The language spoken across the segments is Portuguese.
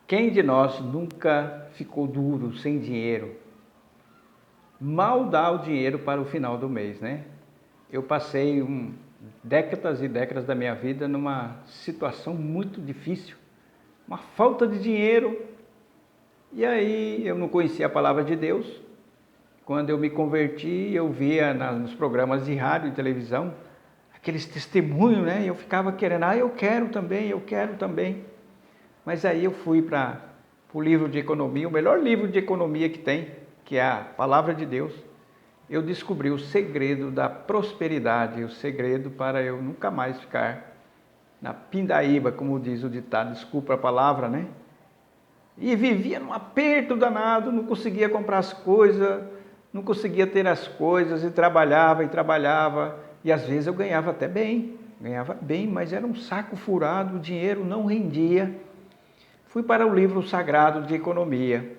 Quem de nós nunca ficou duro, sem dinheiro? Mal dá o dinheiro para o final do mês, né? Eu passei décadas e décadas da minha vida numa situação muito difícil, uma falta de dinheiro. E aí eu não conhecia a palavra de Deus. Quando eu me converti, eu via nos programas de rádio e televisão aqueles testemunhos, né? E eu ficava querendo, eu quero também. Mas aí eu fui para o livro de economia, o melhor livro de economia que tem, que é a Palavra de Deus. Eu descobri o segredo da prosperidade, o segredo para eu nunca mais ficar na pindaíba, como diz o ditado, desculpa a palavra, né? E vivia num aperto danado, não conseguia comprar as coisas, não conseguia ter as coisas, e trabalhava, e às vezes eu ganhava até bem, mas era um saco furado, o dinheiro não rendia. Fui para o livro sagrado de economia.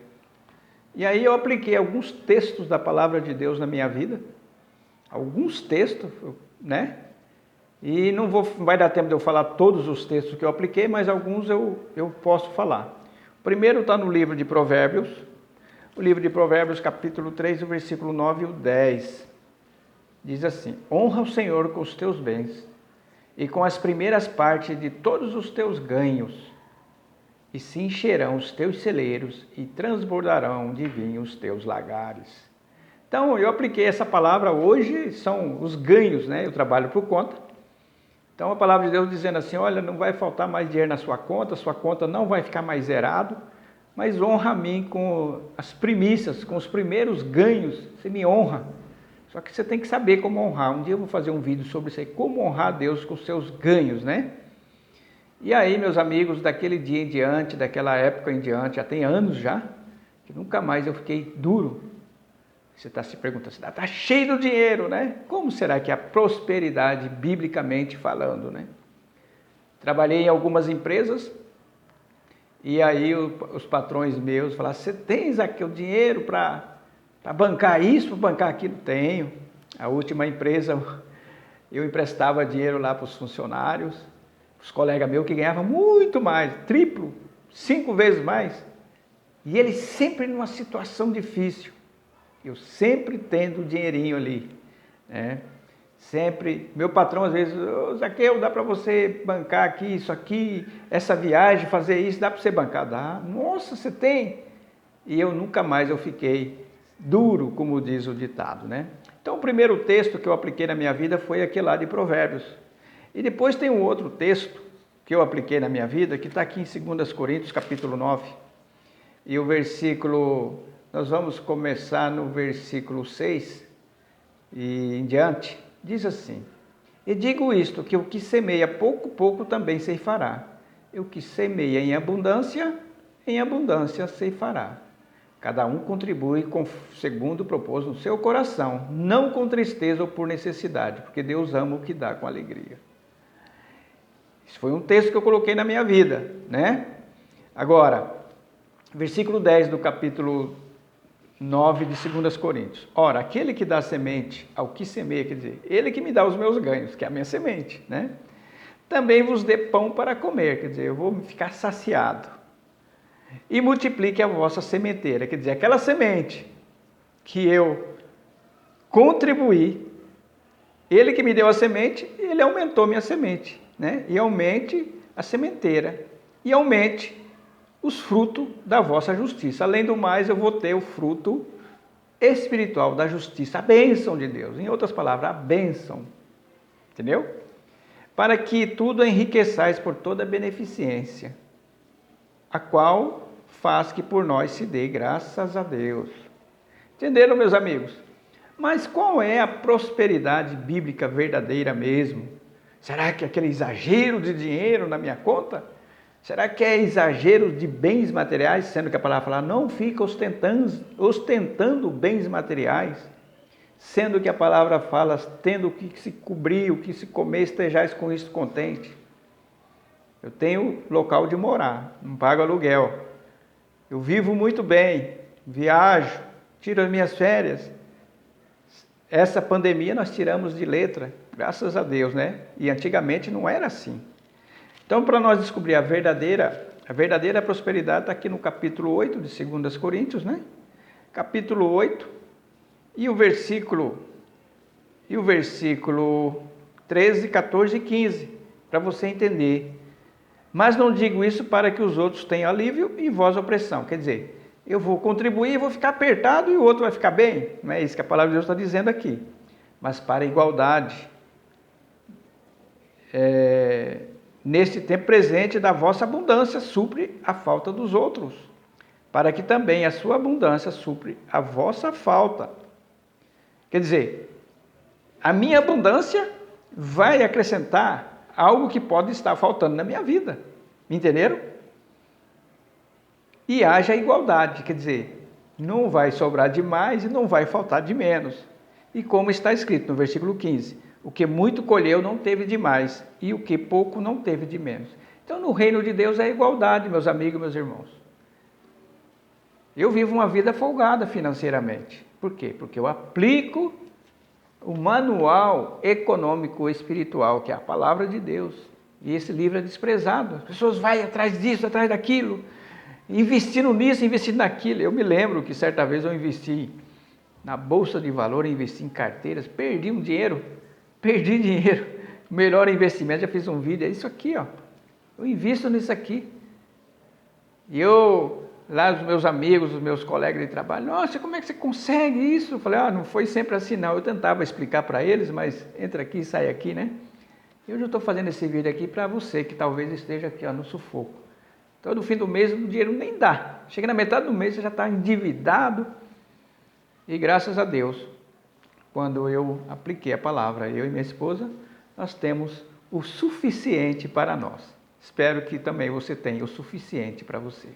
E aí eu apliquei alguns textos da palavra de Deus na minha vida. Alguns textos, né? E não vai dar tempo de eu falar todos os textos que eu apliquei, mas alguns eu posso falar. O primeiro está no livro de Provérbios. O livro de Provérbios, capítulo 3, o versículo 9 e o 10. Diz assim: honra o Senhor com os teus bens e com as primeiras partes de todos os teus ganhos. E se encherão os teus celeiros e transbordarão de vinho os teus lagares. Então, eu apliquei essa palavra hoje, são os ganhos, né? Eu trabalho por conta. Então, a palavra de Deus dizendo assim, olha, não vai faltar mais dinheiro na sua conta não vai ficar mais zerado, mas honra a mim com as primícias, com os primeiros ganhos, você me honra. Só que você tem que saber como honrar. Um dia eu vou fazer um vídeo sobre isso aí, como honrar a Deus com os seus ganhos, né? E aí, meus amigos, daquele dia em diante, daquela época em diante, já tem anos já, que nunca mais eu fiquei duro. Você está se perguntando, você está cheio de dinheiro, né? Como será que é a prosperidade, biblicamente falando, né? Trabalhei em algumas empresas, e aí os patrões meus falaram, você tens aqui o dinheiro para bancar isso, para bancar aquilo? Tenho. A última empresa, eu emprestava dinheiro lá para os funcionários, os colegas meus que ganhavam muito mais, triplo, 5 vezes mais. E eles sempre numa situação difícil. Eu sempre tendo dinheirinho ali, né? Sempre, meu patrão às vezes, Zaqueu, dá para você bancar aqui, isso aqui, essa viagem, fazer isso, dá para você bancar? Dá. Nossa, você tem? E eu nunca mais eu fiquei duro, como diz o ditado, né? Então o primeiro texto que eu apliquei na minha vida foi aquele lá de Provérbios. E depois tem um outro texto que eu apliquei na minha vida, que está aqui em 2 Coríntios, capítulo 9. E o versículo, nós vamos começar no versículo 6 e em diante. Diz assim: e digo isto, que o que semeia pouco também ceifará. E o que semeia em abundância ceifará. Cada um contribui segundo propôs no seu coração, não com tristeza ou por necessidade, porque Deus ama o que dá com alegria. Isso foi um texto que eu coloquei na minha vida, né? Agora, versículo 10 do capítulo 9 de 2 Coríntios. Ora, aquele que dá semente ao que semeia, quer dizer, ele que me dá os meus ganhos, que é a minha semente, né? Também vos dê pão para comer, quer dizer, eu vou ficar saciado. E multiplique a vossa sementeira, quer dizer, aquela semente que eu contribuí, ele que me deu a semente, ele aumentou minha semente, né? E aumente a sementeira, e aumente os frutos da vossa justiça. Além do mais, eu vou ter o fruto espiritual da justiça, a bênção de Deus. Em outras palavras, a bênção. Entendeu? Para que tudo enriqueçais por toda beneficência, a qual faz que por nós se dê graças a Deus. Entenderam, meus amigos? Mas qual é a prosperidade bíblica verdadeira mesmo? Será que é aquele exagero de dinheiro na minha conta? Será que é exagero de bens materiais, sendo que a palavra fala, não fica ostentando bens materiais, sendo que a palavra fala, tendo o que se cobrir, o que se comer, estejais com isso contente. Eu tenho local de morar, não pago aluguel. Eu vivo muito bem, viajo, tiro as minhas férias. Essa pandemia nós tiramos de letra, graças a Deus, né? E antigamente não era assim. Então, para nós descobrir a verdadeira A verdadeira prosperidade está aqui no capítulo 8 de 2 Coríntios, né? Capítulo 8 e o versículo 13, 14 e 15, para você entender. Mas não digo isso para que os outros tenham alívio e vós opressão. Quer dizer, eu vou contribuir, vou ficar apertado e o outro vai ficar bem. Não é isso que a palavra de Deus está dizendo aqui. Mas para a igualdade. Neste tempo presente da vossa abundância supre a falta dos outros, para que também a sua abundância supre a vossa falta. Quer dizer, a minha abundância vai acrescentar algo que pode estar faltando na minha vida. Entenderam? E haja igualdade, quer dizer, não vai sobrar de mais e não vai faltar de menos. E como está escrito no versículo 15, o que muito colheu não teve de mais, e o que pouco não teve de menos. Então, no reino de Deus é igualdade, meus amigos, meus irmãos. Eu vivo uma vida folgada financeiramente. Por quê? Porque eu aplico o manual econômico espiritual, que é a palavra de Deus. E esse livro é desprezado. As pessoas vão atrás disso, atrás daquilo, investindo nisso, investindo naquilo. Eu me lembro que certa vez eu investi na bolsa de valor, investi em carteiras, perdi dinheiro. O melhor investimento, já fiz um vídeo, é isso aqui, ó. Eu invisto nisso aqui. E lá os meus amigos, os meus colegas de trabalho, nossa, como é que você consegue isso? Eu falei, não foi sempre assim não. Eu tentava explicar para eles, mas entra aqui e sai aqui, né? E hoje eu estou fazendo esse vídeo aqui para você, que talvez esteja aqui, ó, no sufoco. Então, no fim do mês, o dinheiro nem dá. Chega na metade do mês, você já está endividado. E graças a Deus, quando eu apliquei a palavra, eu e minha esposa, nós temos o suficiente para nós. Espero que também você tenha o suficiente para você.